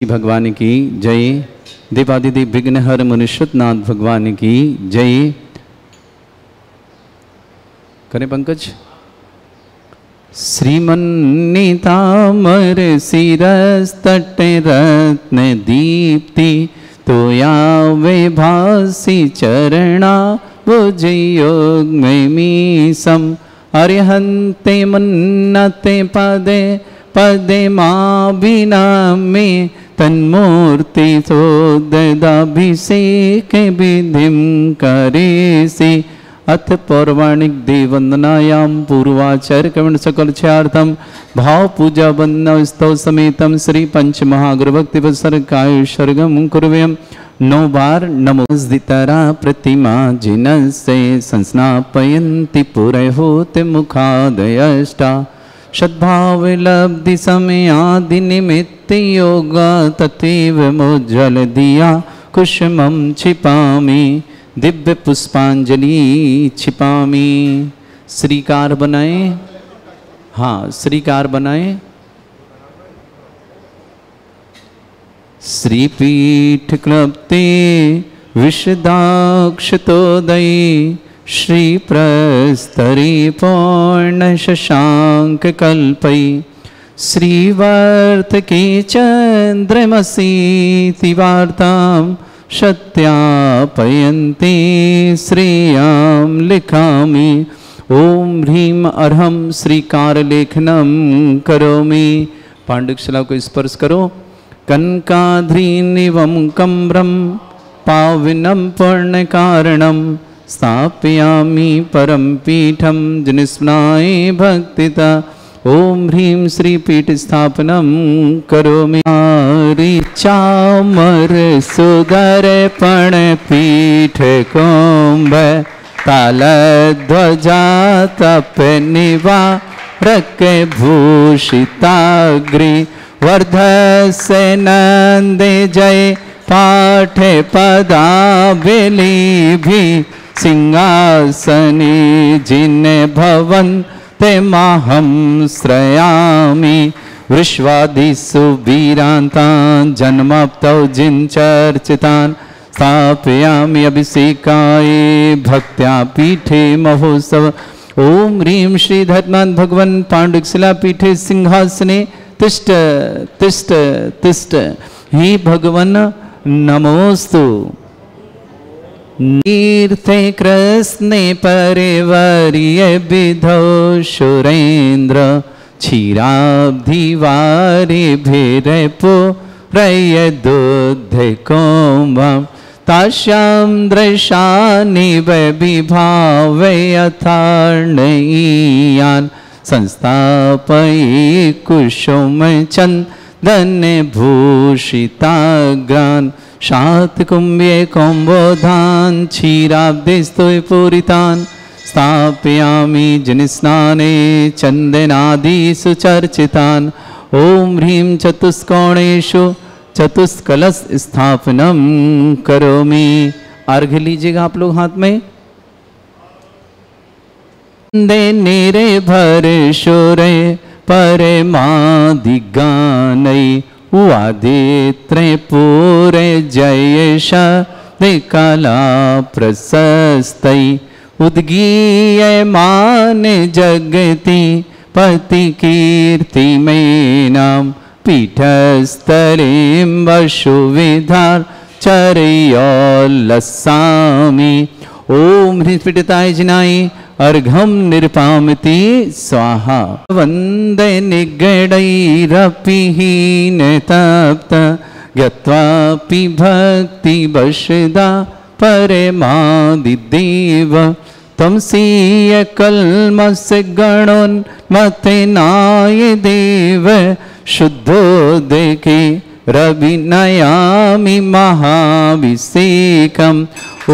भगवान की जय। देवादिदेव विघ्नहर मुनीश्वरनाथ भगवान की जय। करें पंकज। श्रीमन्नीतामर शिरस्तट रत्न दीप्ति तोया वे भासी चरणा भुजयोग मीसम अरिहंते मन्नते पदे पदे माभिनामे तन्मूर्ति सोददाभिषेक विधिं करेसि अथ पौराणिक देववंदनायां पूर्वाचार्य कवण सकल छार्थम भाव पूजा वंदना स्तव समेतम श्री पंच महागुरु भक्ति वत्सर काय सर्गम कुर्वयम् 9 बार नमो दितरा प्रतिमा जिनसे संस्नापयन्ति पुरहोत मुखादयष्टा सद्भाव लब्धि समय आदि निमित्त योगा तथैव मोज्जल दिया कुसुमं छिपामि दिव्य पुष्पांजलि छिपामि। श्रीकार बनाए। हाँ श्रीकार बनाए। श्रीपीठ क्लप्ते विशदाक्षतोदयी श्री प्रस्तरी पूर्ण शशांक कल्पई श्रीवर्त की चंद्रमसी तिवार्तां सत्यापयन्ति श्रेयां लिखामि। ओम ह्रीं अर्हं श्रीकार लेखनम करोमि। पांडुशिला को स्पर्श करो। कनकाध्रीनिवं कम्रं पावनं पूर्ण कारणं स्थापयामि परम पीठम जिनिस्मनाय भक्तिता। ओम ह्रीं श्री पीठ स्थापनम करोमि। चामर सुदर पण पीठ कुंभ ताल ध्वजा तप निवा रक भूषिताग्रि वर्धस्य नंदे जय पाठ पदावली भी सिंहासने जिन भवन ते माहं श्रयामि। विश्वादिषु वीरान्तान् जन्माप्तौ जिन चर्चितान् स्थापयामि अभिषेकाय भक्त्या पीठे महोत्सव। ओम ह्रीं श्री धर्मान् भगवन् पाण्डुशिला पीठे सिंहासने तिष्ठ तिष्ठ तिष्ठ। हे भगवन् नमोस्तु। तीर्थे कृष्णे परिवर्य विधौ सुरेन्द्र क्षीराब्धिवारि भीरपो रय दुध कुंभं तास्यां दृशानिव विभावयथार्णयीयान् संस्थापये कुसुम चन्दन भूषिताग्रान् शातकुम्भे कुम्भोधान् क्षीराब्धिस्तु पूरितान् स्थापयामि जिनस्नाने चन्दनादिषु चर्चितान्। ओम ह्रीं चतुष्कोणेषु चतुष्कलश स्थापनम करोमि। अर्घ्य लीजिएगा आप लोग हाथ में। दे निरे भर शोरे परमादिगानै वादित्रे पूरे जयश कला प्रशस्तै उद्गीयमान जगति पति कीर्ति मेनां पीठस्तरीं वसुविधार चर्योल्लसामि। ओम ह्रीं पीठिताय जिनाय अर्घं निर्पामिति स्वाहा। वंदे निगडैरपिहीन तप्त गत्वापि भक्ति वशदा परमादिदेव तमसीय कल्मस्य गणोन्मथनाय देव शुद्धोदके रविनयामि महाभिषेकम्। ओ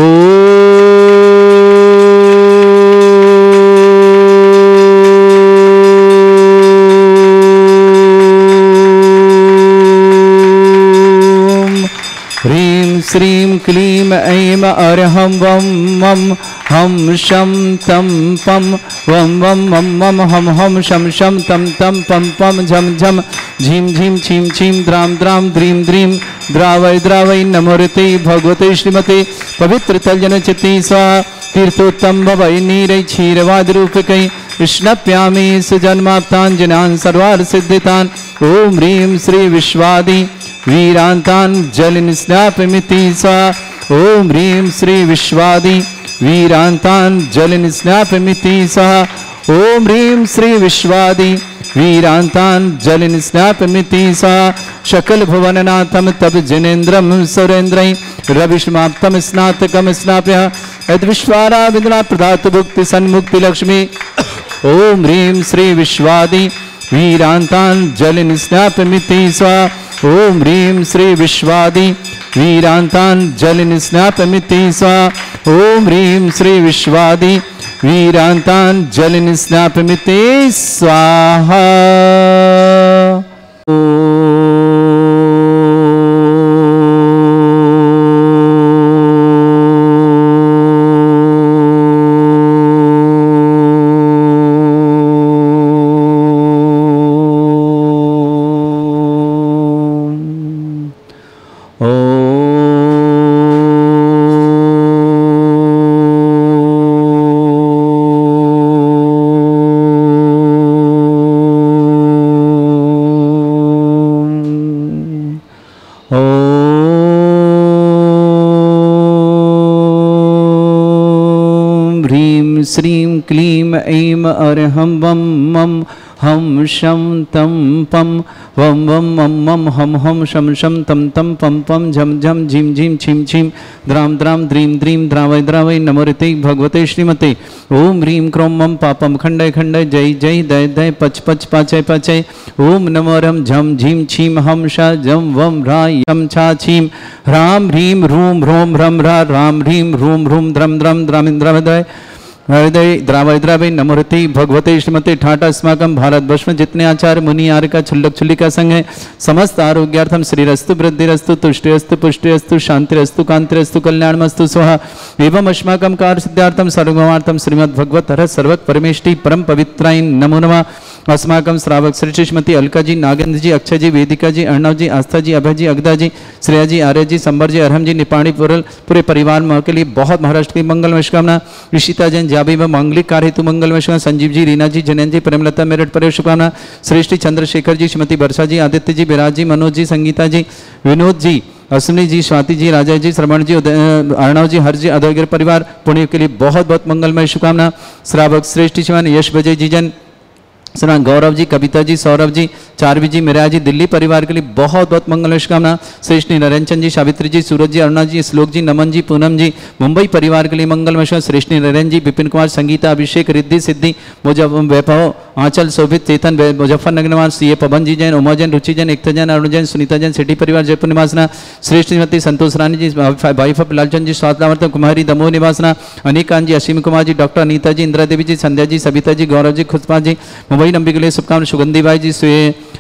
ह्रीं श्रीं क्लीं ऐं अर्हं वं मं हम शं तं पं वं वं मं मं हम हम शं शं तं तं पं पं झं झं झीं झीं छीं छीं द्रां द्रां द्रीं द्रीं द्रावय द्रावय नमोरते भगवते श्रीमते पवित्र तलजन चित्ती स्वाहा तीर्थोत्तम भवै नीरै क्षीरवाद रूपकै कृष्णप्यामि सुजन्माप्ताञ्जनान् सर्वार्थ सिद्धितान् ओम ह्रीं श्री विश्वादि वीरान्तान् जलनिस्नापमिति स्वाहा ओम ह्रीं श्री विश्वादि वीरान्तान् जलनिस्नापमिति स्वाहा ओम ह्रीं श्री विश्वादि वीरान्तान् जलनिस्नापमिति स्वाहा शकल भुवननाथं तब जनेन्द्रं सुरेन्द्रै रविष्माप्तं स्नातकं स्नाप्य यद्विश्वाराविन्द्रा प्रदातु भुक्ति सन्मुक्ति लक्ष्मी ओम ह्रीं श्री विश्वादि वीरान्तान् जलनिस्नापमिति स्वाहा ओम ह्रीं श्री विश्वादि वीरान्तान् जलनिस्नापमिति स्वाहा ओम ह्रीं श्री विश्वादि वीरान्तान् जलनिस्नापमिति स्वाहा। श्रीं क्लीं ऐं अर्हं वं मं हम शं तं पं वं वं मं मं हम हम शं शं तं तं पं पं झं झं झीं झीं छीं छीं द्रां द्रां द्रीं द्रीं द्रावय द्रावय नमोरते भगवते श्रीमते ओम ह्रीं क्रों मं पापं खण्डय खण्डय जय जय दय दय पच पच पाचय पाचय ओम नमोरं झं झीं छीं हम शा जं वं ह्रा यं छा छीं ह्रां ह्रीं ह्रूं ह्रों ह्रं ह्रा रां ह्रीं ह्रूं ह्रूं द्रं द्रं द्रामिन्द्रवदय हृदय द्रावय द्रावय नमोरते भगवते श्रीमते ठाट अस्माकं भारतवर्ष में जितने आचार्य मुनि आर्य का छुल्लक छुल्ली का संग है समस्त आरोग्यार्थम श्रीरस्तु वृद्धिरस्तु तुष्टिरस्तु पुष्टिरस्तु शांतिरस्तु कांतिरस्तु कल्याणमस्तु स्वाहा एवं अस्माकं कार्य सिद्धार्थम सर्वगमार्थम श्रीमद् भगवत हर सर्वक परमेष्टि परम पवित्राय नमो नमः। अस्माकं श्रावक श्री श्रीमती अलका जी, नागेंद्र जी, अक्षय जी, वेदिका जी, अर्णव जी, आस्था जी, अभय जी, अगदा जी, श्रेया जी, आर्य जी, संबर जी, अरहम जी, निपाणी पूरे परिवार में के लिए बहुत महाराष्ट्र की मंगलमय शुभकामना। ऋषिता जैन जाबी में मांगलिक कार्य हेतु मंगलमय शुभकामना। संजीव जी, रीना जी, जनन जी, प्रेमलता मेरठ पर शुभकामना। श्रेष्ठी चंद्रशेखर जी, श्रीमती वर्षा जी, आदित्य जी, विराज जी, मनोज जी, संगीता जी, विनोद जी, अश्विनी जी, स्वाति जी, राजा जी, श्रवण जी, अर्णव जी, हर जी, अदयगिर परिवार पुण्य के लिए बहुत बहुत मंगलमय शुभकामना। श्रावक श्रेष्ठ शिवान यश विजय जी जन, गौरव जी, कविता जी, सौरभ जी, चारवी जी, मिरा जी, दिल्ली परिवार के लिए बहुत बहुत मंगल शुभकामना। श्रेष्ठ निरंजन जी, सावित्री जी, सूरज जी, अरुणा जी, श्लोक जी, नमन जी, पूनम जी, मुंबई परिवार के लिए मंगलमय शुभ। श्रेष्ठ निरंजन जी, विपिन कुमार, संगीता, अभिषेक, रिद्धि, सिद्धि, वैभव, आंचल, शोभित, चेतन, मुजफ्फरनगर निवास, सीए पवन जी जैन, उमा जैन, रुचि जैन, एकता जैन, अरुण जैन, सुनीता जैन, सिटी परिवार जयपुर निवासना। श्रेष्ठ श्रीमती संतोष रानी जी, वाइफ ऑफ लालचंद जी, स्वास्थ्य कुमारी दमोह निवासना। अनिकांत जी, असीम कुमार जी, डॉक्टर अनीता जी, इंदिरा देवी जी, संध्या जी, सविता जी, गौरव जी, खुशपा जी, मुंबई नंबी के लिए शुभकामना। सुगंधी बाई जी,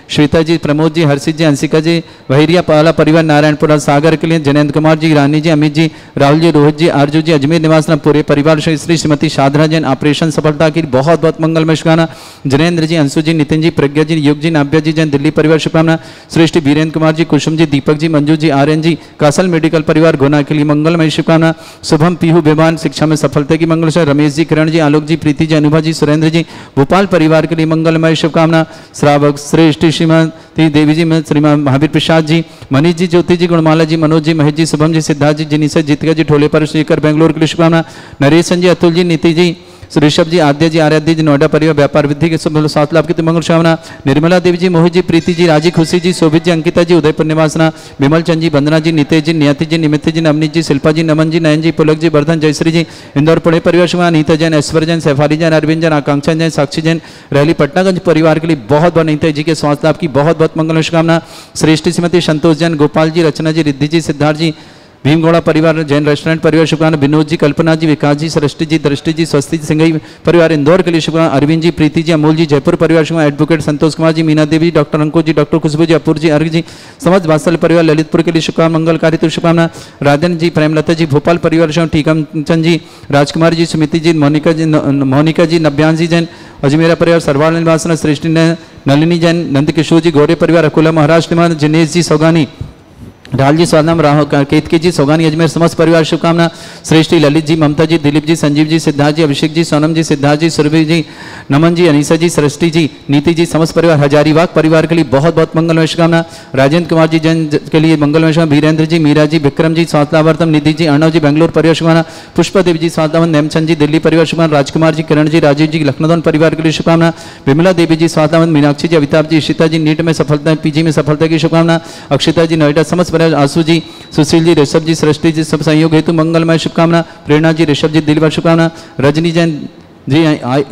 श्वेता जी, प्रमोद जी, हर्षित जी, अंशिका जी, वहीरिया पाला परिवार नारायणपुरा सागर के लिए जयंत कुमार जी, रानी जी, अमित जी, राहुल जी, रोहित जी, आरजू जी, अजमेर निवासना पूरे परिवार। श्री श्रीमती साधना जैन, ऑपरेशन सफलता की बहुत बहुत मंगलमय शुभकामना। जनेन्द्र जी, अंशु जी, नितिन जी, प्रज्ञा जी, युग जी, नाभ्या जी जैन, दिल्ली परिवार शुभकामना। श्रेष्ठ वीरेंद्र कुमार जी, कुसुम जी, दीपक जी, मंजू जी, आर्यन जी, कासल मेडिकल परिवार गुना के लिए मंगलमय शुभकामना। शुभम पीहू विमान शिक्षा में सफलता की मंगल। रमेश जी, किरण जी, आलोक जी, प्रीति जी, अनुभा जी, सुरेंद्र जी, भोपाल परिवार के लिए मंगलमय शुभकामना। श्रावक श्रेष्ठ श्रीमती देवी जी, श्रीमान महावीर प्रसाद जी, मनीष जी, ज्योति जी, गुणमाला जी, मनोज जी, महेश जी, शुभम जी, सिद्धार्थ जी, जिनिसा, जीतिका जी, ठोले पर शेखर बेंगलोर के लिए शुभकामना। नरेशन जी, अतुल जी, नीति जी, ऋषभ जी, आद्य जी, आराध्य जी, नोएडा परिवार व्यापार वृद्धि के साथ लाभ की मंगल शुभकामना। निर्मला देवी जी, मोहित जी, प्रीति जी, राजी, खुशी जी, शोभित जी, अंकिता जी, उदयपुर निवासना। विमल चंद जी, वंदना जी, नितेश जी, नियति जी, निमित जी, नवनीत जी, शिल्पा जी, नमन जी, नयन जी, पुलक जी, वर्धन, जयश्री जी, इंदौर पुणे परिवार शुभकामना। नीता जैन, ऐश्वर्य जैन, सैफाली जैन, अरविंद जैन, आकांक्षा जैन, साक्षी जैन, रैली पटनागंज परिवार के लिए बहुत बहुत नीता जी के स्वास्थ्य लाभ की बहुत बहुत मंगल शुभकामना। श्रेष्ठ श्रीमती संतोष जैन, गोपाल जी, रचना जी, रिद्धि जी, सिद्धार्थ जी, भीमगौड़ा परिवार, जैन रेस्टोरेंट परिवार शुभकामना, विनोद जी, कल्पना जी, विकास जी, सृष्टि जी, दृष्टि जी, स्वस्ति जी, सिंघई परिवार इंदौर के लिए शुभकामना, अरविंद जी, प्रीति जी, अमोल जी, जयपुर परिवार शुभकामना, एडवोकेट संतोष कुमार जी, मीना देवी, डॉक्टर अंकुश जी, डॉक्टर खुशबू जी, अपूर जी, अर्घ जी, समस्त वात्सल परिवार ललितपुर के लिए शुभकामना, मंगलकारी तो शुभकामना, राजन जी, प्रेमलता जी, भोपाल परिवार शुभकामना, टीकम चंद जी, राजकुमार जी, सुमिति जी, मोनिका जी, नव्यांश जी जैन, अजमेरा परिवार, सरवाल निवासना, सृष्टि नलिनी जैन, नंदकिशोर जी, गौरे परिवार अकोला महाराष्ट्र, जिनेश जी सौगानी, राहुल जी स्वादाम, राहुल केतकी जी, सौगानी अजमेर, समस्त परिवार शुभकामना, श्रेष्ठी ललित जी, ममता जी, दिलीप जी, संजीव जी, सिद्धार्थ जी, अभिषेक जी, सोनम जी, सिद्धार्थ जी, सुरभि जी, नमन जी, अनीसा जी, सृष्टि जी, नीति जी, समस्त परिवार, हजारीबाग परिवार के लिए बहुत बहुत मंगलमय शुभकामना, राजेंद्र कुमार जी जैन के लिए मंगलमय शुभकामना, वीरेंद्र जी, मीरा जी, विक्रम जी, स्वास्थ्यावर्तम, निधि जी, अर्णव जी, बेंगलोर परिवार शुभकामना, पुष्पा देवी जी, स्वास्थ्यावन, नेमचंद जी, दिल्ली परिवार शुभकामना, राजकुमार जी, किरण जी, राजीव जी, लखनऊ परिवार के लिए शुभकामना, विमला देवी जी, स्वास्थ्यावन, मीनाक्षी जी, अमिताभ जी, इशिता जी, नीट में सफलता, पीजी में सफलता की शुभकामना, अक्षिता जी, नोएडा, समस्त परिवार, आंसू जी, सुशील जी, ऋषभ जी, सृष्टि जी, सब संयोग हेतु मंगलमय शुभकामना, प्रेरणा जी, ऋषभ जी, दिलवर शुभकामना, रजनी जैन जी,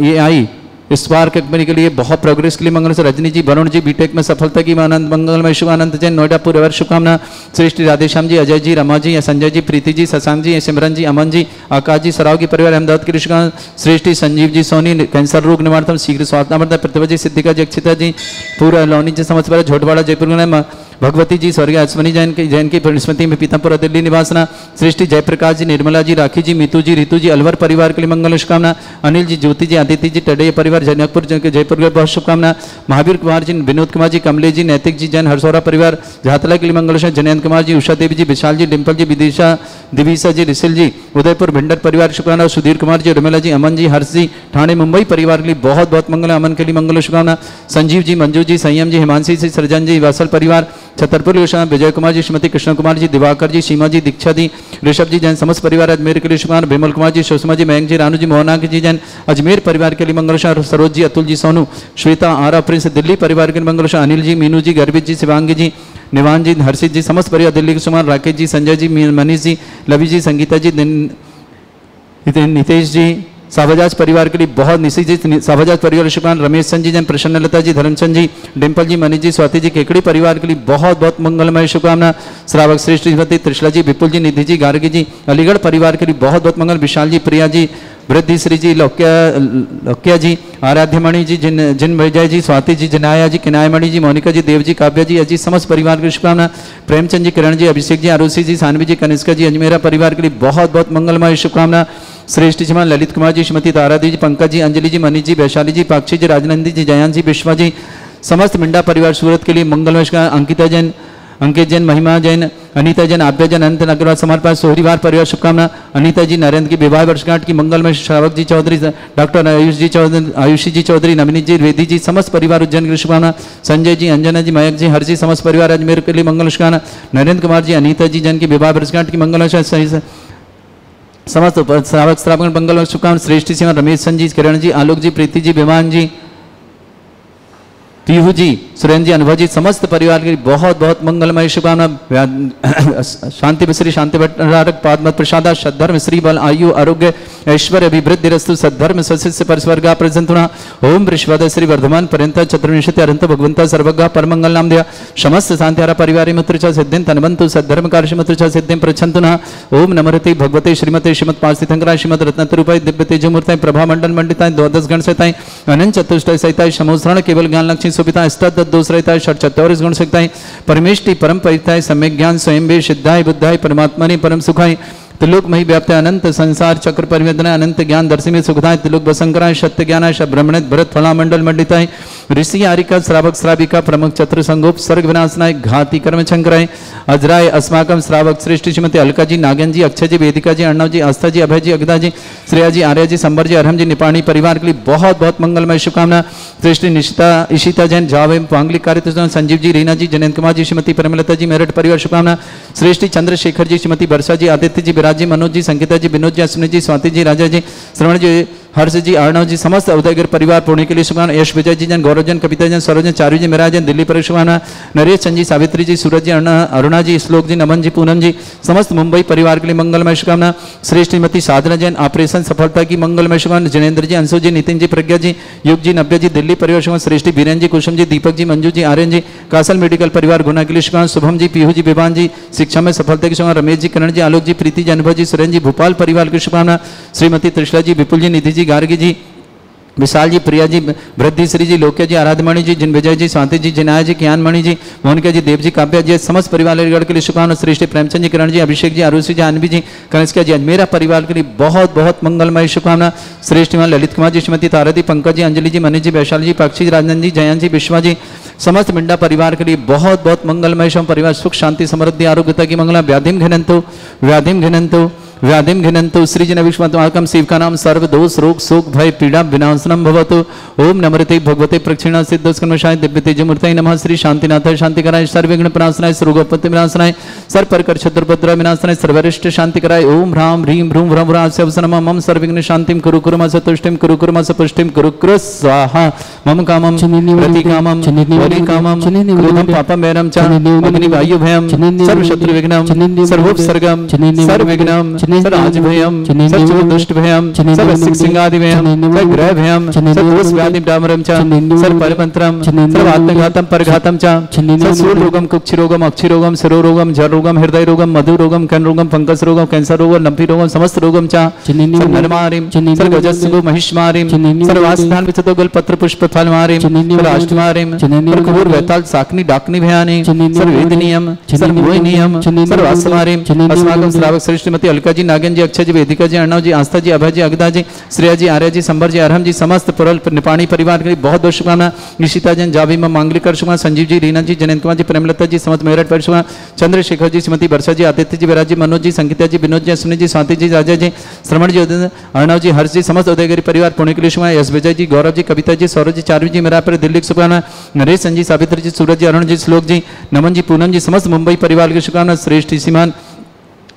ये आई स्पार्क कंपनी के लिए बहुत प्रोग्रेस के लिए मंगल से, रजनी जी, वरुण जी, बीटेक में सफलता की आनंद मंगलमय शुभ, अनंत जैन, नोएडा पूर्व शुभकामना, श्रेष्ठ राधेश्याम जी, अजय जी, रमा जी, संजय जी, प्रीति जी, शशांक जी, सिमरन जी, अमन जी, आकाश जी, सराव की परिवार, अहमदाबाद के शुभकामना, श्रेष्ठी संजीव जी, सोनी, कैंसर रोग निवारण शीघ्र स्वास्थ्य, प्रतिभा जी, सिद्धिका जी, अक्षिता जी, पूरा लौनी जी, समझ पर झोटवाड़ा जयपुर, भगवती जी, स्वर्गीय अश्वनी जैन की स्मृति में पीतापुरा दिल्ली निवासना, सृष्टि जयप्रकाश जी, निर्मला जी, राखी जी, मीतू जी, ऋतु जी, अलवर परिवार के लिए मंगल शुभकामना, अनिल जी, ज्योति जी, आदित्य जी, टडे परिवार, जनकपुर जयपुर के बहुत शुभकामना, महावीर कुमार जी, विनोद कुमार जी, कमलेश जी, नैतिक जी, जैन हरसौरा परिवार, झातला के लिए मंगल शुभ, जयंत कुमार जी, उषा देवी जी, विशाल जी, डिम्पल जी, विदिशा दिविशा जी, रिसिल जी, उदयपुर भिंडर परिवार शुभकामना, सुधीर कुमार जी, रमेला जी, अमन जी, हर्ष जी, ठाणे मुंबई परिवार के लिए बहुत बहुत मंगल, अमन के लिए मंगल शुभकामना, संजीव जी, मंजू जी, संयम जी, हिमांशी जी, सृजन जी, वासल परिवार, छतरपुर विजय कुमार जी, श्रीमती कृष्ण कुमार जी, दिवाकर जी, सीमा जी, दीक्षा जी, ऋषभ जी जैन, समस्त परिवार अजमेर के लिए शुभकामना, विमल कुमार जी, सुषमा जी, मयंक जी, रानू जी, मोहनाक जी जैन अजमेर परिवार के लिए मंगल, सरोज जी, अतुल जी, सोनू, श्वेता, आरा प्रिंस दिल्ली परिवार के लिए मंगल, अनिल जी, मीनू जी, गर्भित जी, शिवांगी जी, निवान जी, हर्षित जी, समस्त परिवार दिल्ली के सुमान, राकेश जी, संजय जी, मनीष जी, लवी जी, संगीता जी, नितेश जी, सावजाज परिवार के लिए बहुत, निशी जी, सावजाज परिवार शुभकामना, रमेश चंद जी जैन, प्रसन्नलता जी, धर्मचंद जी, डिम्पल जी, मनीष जी, स्वाति जी, केकड़ी परिवार के लिए बहुत बहुत मंगलमय शुभकामना, श्रावक श्रेष्ठ श्रीमती त्रिशला जी, विपुल जी, निधि जी, गार्गी जी, अलीगढ़ परिवार के लिए बहुत बहुत मंगल, विशाल जी, प्रिया जी, वृद्धि श्री जी, लौक्या जी, आराध्यमणि जी, जिन विजय जी, स्वाति जी, जिनाया जी, किनायमणि जी, मोनिका जी, देव जी, काव्या जी, अजी, समस्त परिवार की शुभकामना, प्रेमचंद जी, किरण जी, अभिषेक जी, आरुषि जी, सानवी जी, कनिष्का जी, अजमेरा परिवार के लिए बहुत बहुत मंगलमय शुभकामना, श्रेष्ठ जी, ललित कुमार जी, श्रीमती तारादेवी जी, पंकज जी, अंजलि जी, मनीष जी, वैशाली जी, पाक्षी जी, राजनंदी जी, जयंत जी, विश्वा जी, समस्त मिंडा परिवार सूरत के लिए मंगलमय शुभकामना, अंकिता जैन, अंकित जैन, महिमा जैन, अनीता जैन, आभ्या जैन, अनंत अग्रवाल समर्पण, सोहरीवार परिवार शुभकामना, अनीता जी, नरेंद्र की विवाह वर्षगांठ की मंगलमय, श्रावक जी चौधरी, डॉक्टर आयुषी जी चौधरी, नमिनी जी, वेदी जी, समस्त परिवार उज्जैन की शुभकामना, संजय जी, अंजना जी, मयक जी, हर्षी, समस्त परिवार अजमेर के लिए मंगल शुभकामना, नरेंद्र कुमार जी, अनीता जी जैन की विवाह वर्षगांठ की मंगलमय, समस्त श्रावक मंगल शुभकामना, श्रेष्ठी सिंह, रमेश चंद जी, किरण जी, आलोक जी, प्रीति जी, विमान जी, पीहू जी, सुरेंद्र जी, अनुभव जी, समस्त परिवार के बहुत बहुत मंगलमय शुभकामना, शांति मिश्री, शांति भट्टारक, पादमत प्रसादा, सद्धर्म श्री बल, आयु आरोग्य ऐश्वर्य अभिवृद्धि रस्तु, सद्धर्म सस्य परस्वर्गा प्रजंतुना, ओम ऋषवाद श्री वर्धमान पर्यंत चतुर्विंशति अरंत भगवंता सर्वगा परमंगल नाम दिया, समस्त शांतिहारा परिवार मुत्र च सिद्धिं तनवंतु सद्धर्म कार्य मुत्र च सिद्धिं प्रच्छन्तुना, ओम नमरते भगवते श्रीमते श्रीमद पार्थितंकराय श्रीमद रत्नतरूपाय दिव्य तेजमूर्ताय प्रभा मंडल मंडिताय द्वादश गण सहिताय अनंत चतुष्टय सहिताय समोसरण केवल ज्ञान लक्ष्मी सुपिता अष्टादश दोष रहता है, षट 44 गुण सकता है, परमेष्टि परम परिताय, सम्यक ज्ञान स्वयं वे सिद्धाय बुद्धाय परमात्मा परम सुखाय, त्रिलोक मही व्याप्त अनंत संसार चक्र परिवेदना, अनंत ज्ञान दर्शी में सुखदाय, त्रिलोक बसंकराय, सत्य ज्ञानाय, ब्रह्मणित भरत फला मंडल मंडिताय, ऋषि आरिका श्रावक श्राविका प्रमुख चतुर संगोप सर्ग विनाशनाय, घाती कर्म शंकराय, अजराय अस्माकम श्रावक श्रेष्ठी श्रीमती अलका जी, नागन जी, अक्षय जी, वेदिका जी, अर्णव जी, आस्था जी, अभय जी, अगदा जी, श्रेया जी, आर्या जी, संबर जी, अरहम जी, निपाणी परिवार के लिए बहुत बहुत मंगलमय शुभकामना, श्रेष्ठी निशिता इशिता जैन, जावे पांगलिक कार्य, संजीव जी, रीना जी, जयंत कुमार जी, श्रीमती परमलता जी, मेरठ परिवार शुभकामना, श्रेष्ठी चंद्रशेखर जी, श्रीमती वर्षा जी, आदित्य जी, विराज जी, मनोज जी, संगीता जी, विनोद जी, अश्विनी जी, स्वाति जी, राजा जी, श्रवण जी, हर्ष जी, अर्णव जी, समस्त उदयगिर परिवार पुणे के लिए शुभकामना। यश विजय जी जन, गौरव जन, कविता जन, सरोज जन, चारू जी, मेराज जन, दिल्ली पर शुभकामना। नरेश चंद जी, सावित्री जी, सूरज जी, अरुणा जी, श्लोक जी, नमन जी, पूनम जी, समस्त मुंबई परिवार के लिए मंगलमय शुभकामना। श्रेष्ठ श्रीमती साधना जैन, ऑपरेशन सफलता की मंगलमय शुभकामना। जिनेन्द्र जी, अंशु जी, नितिन जी, प्रज्ञा जी, युग जी, नव्य जी, दिल्ली परिवार शुभकामना। श्रेष्ठी बीरेन जी, कुसुम जी, दीपक जी, मंजू जी, आर्यन जी, कासल मेडिकल परिवार गुना के लिए शुभकामना। शुभम जी, पीहू जी, विवान जी, शिक्षा में सफलता की शुभकामना। रमेश जी, करण जी, आलोक जी, प्रीति जी, अनुभव जी, सुरेन जी, भोपाल परिवार की शुभकामना। श्रीमती त्रिशला जी, विपुल जी, निधि जी, गार्गी जी, विशाल जी, प्रिया जी, वृद्धि श्री जी, लोक्या जी, आराधमणि जी, जिन विजय जी, शांति जी, जिनाया जी, ज्ञानमणि जी, मोहनिका जी, देव जी, काव्या जी, समस्त परिवार के लिए शुभकामना। श्रेष्ठ प्रेमचंद जी, किरण जी, अभिषेक जी, आरुषि जी, अनवी जी, कनिष्का जी, मेरा परिवार के लिए बहुत बहुत मंगलमय शुभकामना। श्रेष्ठ ललित कुमार जी, श्रीमती तारादी, पंकज जी, अंजलि जी, मनीष जी, वैशाली जी, पाक्षी जी, राजन जी, जयंत जी, विश्वा जी, समस्त मिंडा परिवार के लिए बहुत बहुत मंगलमय शुभ। परिवार सुख शांति समृद्धि आरोग्यता की मंगला। व्याधिम घिनंतु व्याधिम घिनंतु व्याधिम घिनंतु सृजन विष्णुमाकम शिव का नाम सर्व दोष रोग शोक भय पीड़ा विनाशनम भवतु। ओम नमृते भगवते प्रक्षिणा सिद्धस्कर्मशाय दिव्य तेजमूर्तये नमः। श्री शांतिनाथाय शांतिकराय सर्वविघ्न प्रणाशनाय सर्वोपत्ति विनाशनाय सर्वप्रकर शत्रुपद्रव विनाशनाय सर्वरिष्ट शांतिकराय। ओम ह्रां ह्रीं भ्रूं भ्रं भ्रास्य नमः। मम सर्वविघ्न शांतिं कुरु कुरु मस तुष्टिं कुरु कुरु मस पुष्टिं कुरु कुरु स्वाहा। मम कामं प्रतिकामं वरिकामं क्रोधं पापं वैरं च अग्निवायु भयं सर्वशत्रु विघ्नं सर्वोपसर्गं सर्वविघ्नं सर्वराज भयं सर्वचोर दुष्ट भयं सर्वसिक सिंगादि भयं सर्वग्रह भयं सर्वदोष व्याधि डामरं च सर्वपरमंत्रं सर्वात्मघातं परघातं च सर्वसूल रोगं कुक्षि रोगं अक्षि रोगं शिरो रोगं जर रोगं हृदय रोगं मधु रोगं कर्ण रोगं फंगस रोगं कैंसर रोगं लंपी रोगं समस्त रोगं च सर्वनरमारिं सर्वगजस्सु महिष्मारिं सर्वास्थान विचतो गल पत्र पुष्प फलमारिं सर्वाष्टमारिं सर्वकुबूर वैताल साकनी डाकनी भयानि सर्ववेदनीयं सर्वमोहिनीयं सर्वास्मारिं अस्माकं श्रावक श्रेष्ठमती अलका जी, नागन जी, अक्षय जी, वेदिका जी, अर्णव जी, आस्था जी, अभय जी, अगदा जी, श्रेया जी, आर्य जी, संबर जी, अरहम जी, समस्त पुरल निपाणी परिवार के लिए बहुत बहुत शुभकामना। निशिता जैन, जावी मांगलिक कर शुभकामना। संजीव जी, रीना जी, जयंत कुमार जी, प्रेमलता जी, समस्त मेरठ पर शुभकामना। चंद्रशेखर जी, श्रीमती वर्षा जी, आदित्य जी, विराज जी, मनोज जी, संगीता जी, विनोद जी, सुनील जी, स्वाति जी, राजा जी, श्रवण जी, अर्णव जी, हर्ष जी, समस्त उदयगिरी परिवार पुणे के लिए शुभकामना। यश विजय जी, गौरव जी, कविता जी, सौरभ जी, चारवी जी, मेरा पर दिल्ली शुभकामना। नरेश जी, सावित्री जी, सूरज जी, अरुण जी, श्लोक जी, नमन जी, पूनम जी, समस्त मुंबई परिवार की शुभकामना। श्रेष्ठ श्रीमान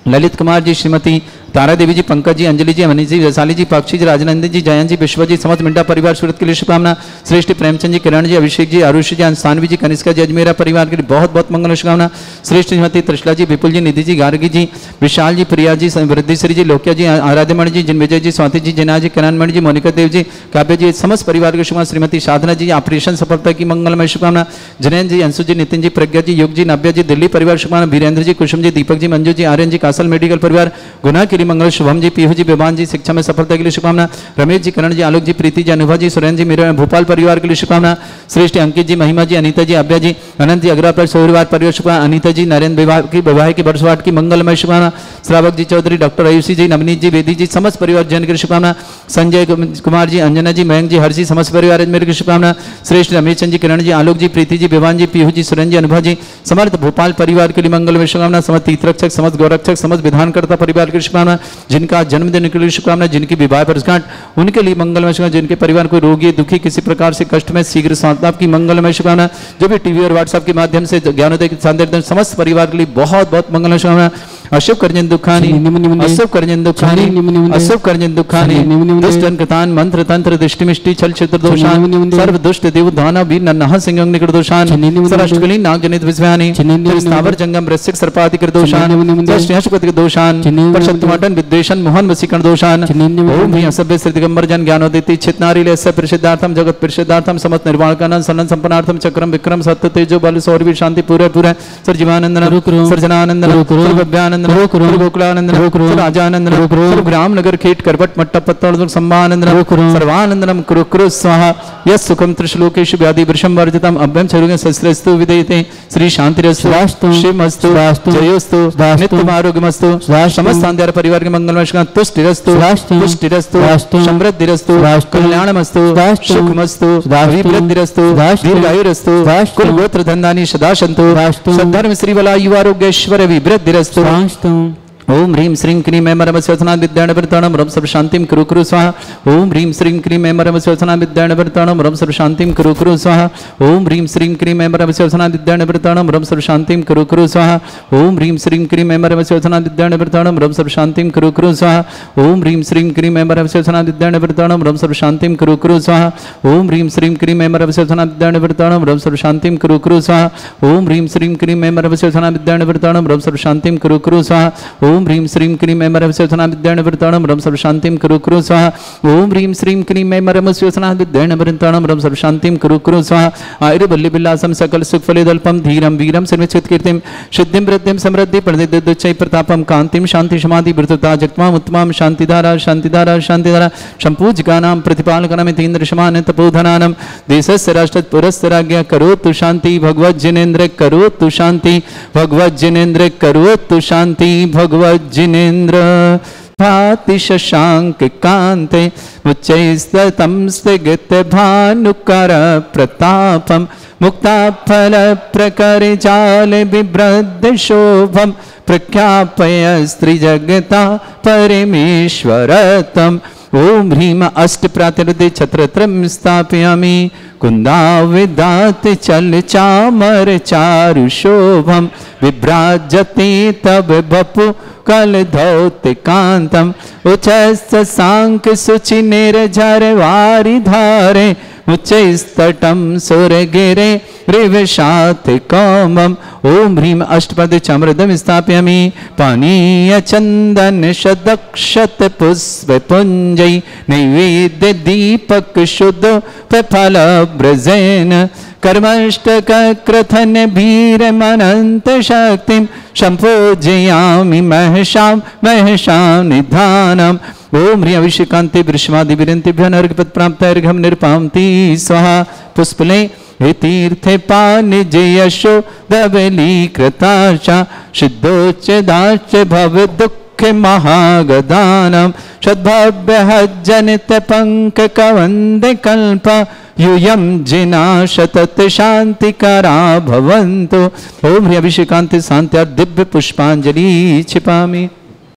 ललित कुमार जी, श्रीमती तारा देवी जी, पंकज जी, अंजलि जी, मनीष जी, वैशाली जी, पाक्षी जी, राजनंदन जी, जयंत जी, विश्व जी, समस्त मिंडा परिवार सूरत के लिए शुभकामना। श्रेष्ठ प्रेमचंद जी, किरण जी, अभिषेक जी, आरुषि जी, सानवी जी, कनिष्का जी, अजमेरा परिवार के लिए बहुत बहुत मंगल शुभकामना। श्रेष्ठ श्रीमती त्रिशला जी, विपुल जी, निधि जी, गार्गी जी, विशाल जी, प्रिया जी, वृद्धिश्री जी, लोक्या जी, आराध्यमणि जी, जिन विजय जी, स्वाति जी, जिना जी, किरणमणि जी, मोनिका देव जी, काव्य जी, समस्त परिवार के शुभकामना। श्रीमती साधना जी, ऑपरेशन सफलता की मंगलमय शुभकामना। जैन जी, अंशु जी, नितिन जी, प्रज्ञा जी, युग जी, नव्य जी, दिल्ली परिवार शुभकामना। वीरेंद्र जी, कुसुम जी, दीपक जी, मंजू जी, आर्यन जी, कासल मेडिकल परिवार गुना के लिए मंगल। शुभम जी, पीहू जी, विवान जी, शिक्षा में सफलता के लिए शुभकामना। रमेश जी, करण जी, आलोक जी, प्रीति जी, अनुभव जी, सुरेन जी, मेरे भोपाल परिवार के लिए शुभकामना। श्रेष्ठ अंकित जी, महिमा जी, अनीता जी, अभ्या जी, अनंत जी, अग्रवाल सोहरिवार परिवार शुभकामना। अनीता जी, नरेंद्र विवाह की वर्षगांठ की मंगलमय शुभकामना। श्रावक जी, चौधरी, डॉक्टर आयुषी जी, नवनीत जी, वेदी जी, समस्त परिवार जन की शुभकामना। संजय कुमार जी, अंजना जी, मयंक जी, हर्षी, समस्त परिवार मेरे की शुभकामना। श्रेष्ठ रमेश चंद जी, किरण जी, आलोक जी, प्रीति जी, विवान जी, पीहू जी, सुरेन जी, अनुभव जी, समस्त भोपाल परिवार के लिए मंगलमय शुभकामना। समस्त तीर्थरक्षक, समस्त गौरक्षक, समस्त विधानकर्ता परिवार की शुभकामना। जिनका जन्मदिन के लिए शुभकामना, जिनकी विवाह वर्षगांठ उनके लिए मंगलमय शुभकामना। जिनके परिवार कोई रोगी दुखी किसी प्रकार से कष्ट में शीघ्र सांत्वना की मंगलमय शुभकामना। जो भी टीवी और व्हाट्सएप के माध्यम से ज्ञानोदय के संदेश समस्त परिवार के लिए बहुत बहुत मंगलमय शुभकामना। अशुभ कर्जन दुखानी अशुभ कर्जन दुखानी अशुभ कर्जन दुखानी दुष्टन कृतान मंत्र तंत्र दृष्टिमिष्टि छल छिद्र दोषान सर्व दुष्ट देव दाना वीर नन्हा सिंह निकट दोषान सरष्टकली नाग जनित विस्व्यानि स्थावर जंगम रसिक सर्पादि कर दोषान श्रेष्ठपति दोषान परशत्तमाटन विद्वेषण मोहन वसीकरण दोषान ओम ह्रीं असभ्य श्री दिगंबर जन ज्ञानोदिति चितनारी लेस्य परिषदार्थम जगत परिषदार्थम समस्त निर्वाण कानन सनन संपन्नार्थम चक्रम विक्रम सत्य तेजो बल सौरवी शांति पूरे पूरे सर्जीवानंदन सर्जनानंदन सर्वभ्यानंदन गोकुलानंदन राजानंदन ग्राम नगर खेट करवट मट्टा पत्तल सम्मानंदन सर्वानंदनम कुरु कुरु स्वाहा यस सुखम त्रिश्लोकेषु व्याधि वृषम वर्जितम अभ्यम चरुगे शस्त्रस्तु विदेयते श्री शांतिरस्तु शिवमस्तु जयोस्तु नित्यम आरोग्यमस्तु समस्त अंधेर परिवार के मंगलमय तुष्टिरस्तु पुष्टिरस्तु समृद्धिरस्तु कल्याणमस्तु सुखमस्तु अभिवृद्धिरस्तु दीर्घायुरस्तु कुल गोत्र धन्दानि सदा सन्तु सद्धर्म श्री बला युवारोग्यैश्वर्य विवृद्धिरस्तु ओम ह्रीं श्रीं क्रीं ऐं मरमस्वसना विद्याणवर्ताणं रं सर्व शांतिं कुरु कुरु स्वाहा। ओम ह्रीं श्रीं क्रीं ऐं मरमस्वसना विद्याणवर्ताणं रं सर्व शांतिं कुरु कुरु स्वाहा। ओम ह्रीं श्रीं क्रीं ऐं मरमस्वसना विद्याणवर्ताणं रं सर्व शांतिं कुरु कुरु स्वाहा। ओम ह्रीं श्रीं क्रीं ऐं मरमस्वसना विद्याणवर्ताणं रं सर्व शांतिं कुरु कुरु स्वाहा। ओम ह्रीं श्रीं क्रीं ऐं मरमस्वसना विद्याणवर्ताणं रं सर्व शांतिं कुरु कुरु स्वाहा। ओम ह्रीं श्रीं क्रीं ऐं मरमस्वसना विद्याणवर्ताणं रं सर्व शांतिं कुरु कुरु स्वाहा। ओम ह्रीं श्रीं क्रीं ऐं मरमस्वसना विद्याणवर्ताणं रं सर्व शांतिं कुरु कुरु स्वाहा। ओम ह्रीं श्रीं क्रीं ऐं मरमस्वसना विद्याणवर्ताणं रं सर्व शांतिं कुरु कुरु स्वाहा। ओम ह्रीं श्रीं क्रीं ऐं मरमस्वसना विद्याणवर्ताणं रं सर्व शांतिं कुरु कुरु स्वाहा। आयुर्बल्यविलासं सकल सुखफलिदल्पं धीरं वीरं सर्वचित्कीर्तिं सिद्धिं वृद्धिं समृद्धि प्रदिद्युच्चै प्रतापं कान्तिं शांति समाधि वृतता जगत्माम् उत्तमां शांतिधारा शांतिधारा शांतिधारा सम्पूज्यकानां प्रतिपालकनमितीन्द्रशमान् तपोधनानं देशस्य राष्ट्रपुरस्य राज्ञः करोतु शांति भगवज्जनेन्द्र करोतु शांति भगवज्जनेन्द्र करोतु शांति भगवज्जनेन्द्र भाति शशांक कांते उच्चैस्ततं स्थिगतभानुकर प्रतापं मुक्ताफल प्रकर जाल बिभ्रद शोभम प्रख्यापय स्त्रीजगता परमेश्वरतम। ओम ह्रीं अष्ट प्रातिरदे छत्रत्रं स्थापयामि कुन्दाविदात चल चामर चारु शोभम विभ्राजते तब बपु कल धौत कांतम उच्चस्त सांक सुचि निर्झर वारि धारे उच्चस्तटं सुरगिरे रिवशात कौमम। ओम ह्रीं अष्टपद चामृदं स्थापयामि पानीय चंदन शतक्षत पुष्प पुंजै नैवेद्य दीपक शुद्ध फल ब्रजेन कर्मष्टक क्रथन भीरमनंत शक्तिं संपूजयामि महशां महशां निधानम्। ओम ह्रीं अभिषेकान्ते वृषभादि विरन्तिभ्यः नर्घपद प्राप्तैर्घं निर्पान्ति स्वाहा। पुष्पले तीर्थे पानिज यशो धवलीकृताशा सिद्धोच्चदाश्च भव दुःख महागदानं सद्भव्यः जनित पंक कवंद कल्प यूयं जिना शतत शांतिकरा भवन्तु। ओम ह्रीं अभिषेकान्ते शान्त्या दिव्य पुष्पांजलि क्षिपामि।